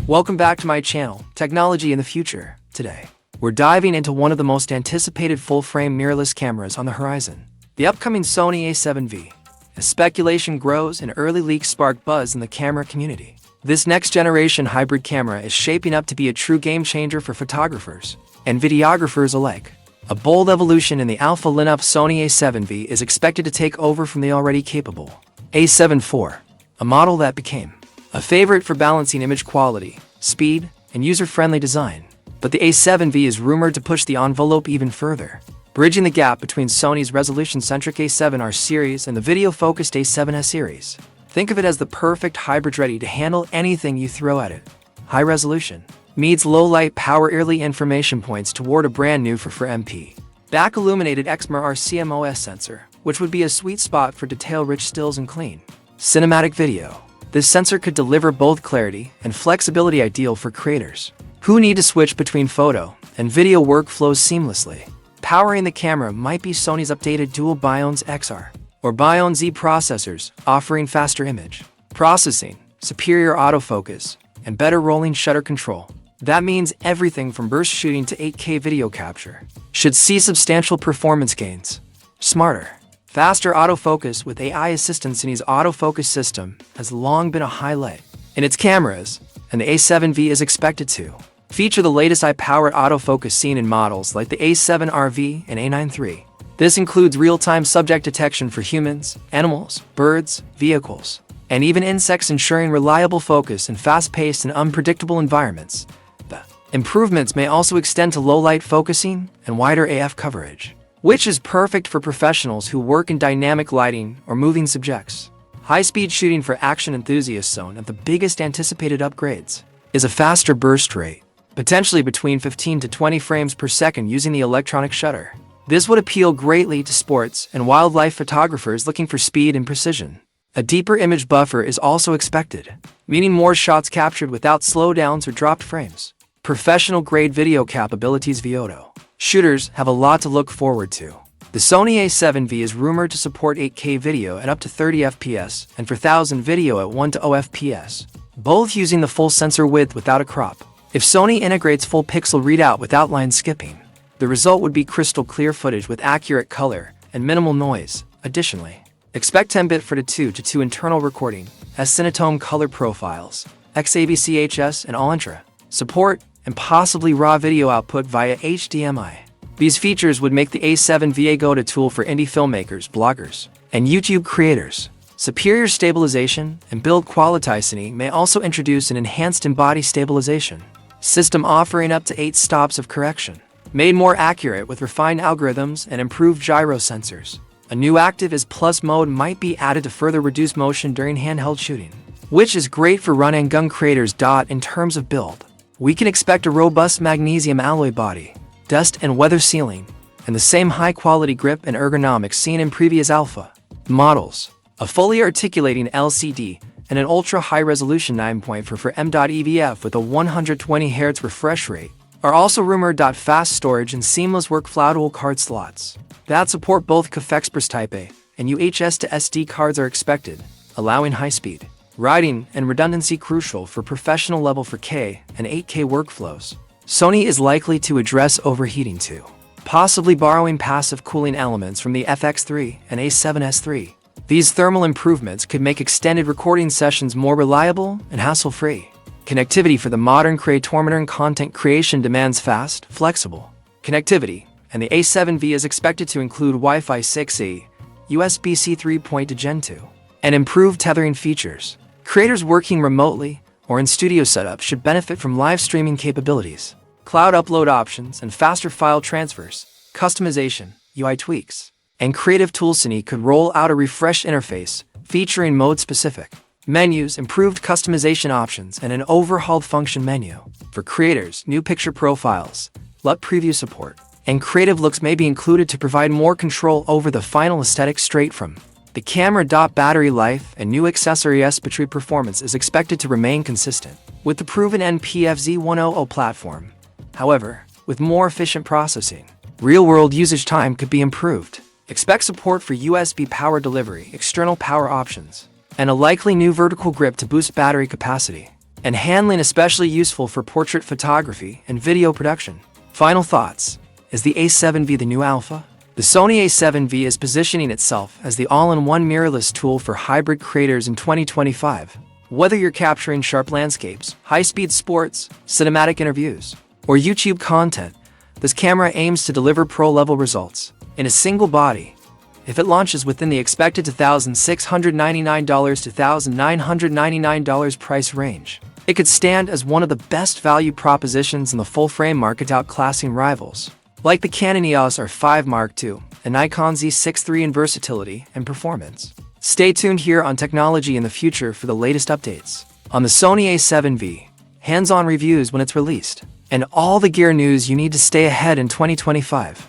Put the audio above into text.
Welcome back to my channel, Technology in the Future. Today, we're diving into one of the most anticipated full-frame mirrorless cameras on the horizon, the upcoming Sony A7V. As speculation grows and early leaks spark buzz in the camera community, this next-generation hybrid camera is shaping up to be a true game-changer for photographers and videographers alike. A bold evolution in the alpha lineup Sony A7V is expected to take over from the already capable A7 IV, a model that became a favorite for balancing image quality, speed, and user-friendly design. But the A7V is rumored to push the envelope even further, bridging the gap between Sony's resolution-centric A7R series and the video-focused A7S series. Think of it as the perfect hybrid ready to handle anything you throw at it. High resolution meets low-light power early information points toward a brand new 4MP. Back-illuminated XMR CMOS sensor, which would be a sweet spot for detail-rich stills and clean cinematic video. This sensor could deliver both clarity and flexibility ideal for creators who need to switch between photo and video workflows seamlessly. Powering the camera might be Sony's updated dual Biones XR or Bione Z processors, offering faster image processing, superior autofocus, and better rolling shutter control. That means everything from burst shooting to 8K video capture should see substantial performance gains. Smarter, faster autofocus with AI assistance in its autofocus system has long been a highlight in its cameras, and the A7V is expected to feature the latest AI-powered autofocus seen in models like the A7RV and A9 III. This includes real-time subject detection for humans, animals, birds, vehicles, and even insects, ensuring reliable focus in fast-paced and unpredictable environments. The improvements may also extend to low-light focusing and wider AF coverage, which is perfect for professionals who work in dynamic lighting or moving subjects. High-speed shooting for action enthusiasts. One of the biggest anticipated upgrades is a faster burst rate, potentially between 15 to 20 frames per second using the electronic shutter. This would appeal greatly to sports and wildlife photographers looking for speed and precision. A deeper image buffer is also expected, meaning more shots captured without slowdowns or dropped frames. Professional-grade video capabilities. Video shooters have a lot to look forward to. The Sony A7V is rumored to support 8K video at up to 30 FPS and 4000 video at 1:0 FPS, both using the full sensor width without a crop. If Sony integrates full pixel readout without line skipping, the result would be crystal clear footage with accurate color and minimal noise. Additionally, expect 10-bit 4:2:2 internal recording, S-Cinetone color profiles, XAVCHS and All-Intra support, and possibly raw video output via HDMI. These features would make the A7V a go-to tool for indie filmmakers, bloggers, and YouTube creators. Superior stabilization and build quality. Sony may also introduce an enhanced in-body stabilization system offering up to 8 stops of correction, made more accurate with refined algorithms and improved gyro sensors. A new active is plus mode might be added to further reduce motion during handheld shooting, which is great for run-and-gun creators. In terms of build, we can expect a robust magnesium alloy body, dust and weather sealing, and the same high-quality grip and ergonomics seen in previous alpha models. A fully articulating LCD and an ultra-high-resolution 9.4 MDOT with a 120 Hz refresh rate are also rumored. Fast storage and seamless workflow dual card slots that support both CAF Express Type A and UHS to SD cards are expected, allowing high-speed writing and redundancy crucial for professional level 4K and 8K workflows. Sony is likely to address overheating too, possibly borrowing passive cooling elements from the FX3 and A7S III. These thermal improvements could make extended recording sessions more reliable and hassle-free. Connectivity for the modern creator and content creation demands fast, flexible connectivity, and the A7V is expected to include Wi-Fi 6E, USB-C 3.2 Gen 2, and improved tethering features. Creators working remotely or in studio setup should benefit from live streaming capabilities, cloud upload options, and faster file transfers. Customization, UI tweaks, and creative tools. Sony could roll out a refreshed interface featuring mode-specific menus, improved customization options, and an overhauled function menu. For creators, new picture profiles, LUT preview support, and creative looks may be included to provide more control over the final aesthetic straight from the camera. Battery life and new accessories. Battery performance is expected to remain consistent with the proven NPFZ100 platform. However, with more efficient processing, real-world usage time could be improved. Expect support for USB power delivery, external power options, and a likely new vertical grip to boost battery capacity. and handling especially useful for portrait photography and video production. Final thoughts. Is the A7V the new alpha? The Sony A7V is positioning itself as the all-in-one mirrorless tool for hybrid creators in 2025. Whether you're capturing sharp landscapes, high-speed sports, cinematic interviews, or YouTube content, this camera aims to deliver pro-level results in a single body. If it launches within the expected $2,699 to $1,999 price range, it could stand as one of the best value propositions in the full-frame market, outclassing rivals like the Canon EOS R5 Mark II and Nikon Z6 III in versatility and performance. Stay tuned here on Technology in the Future for the latest updates on the Sony A7V, hands-on reviews when it's released, and all the gear news you need to stay ahead in 2025.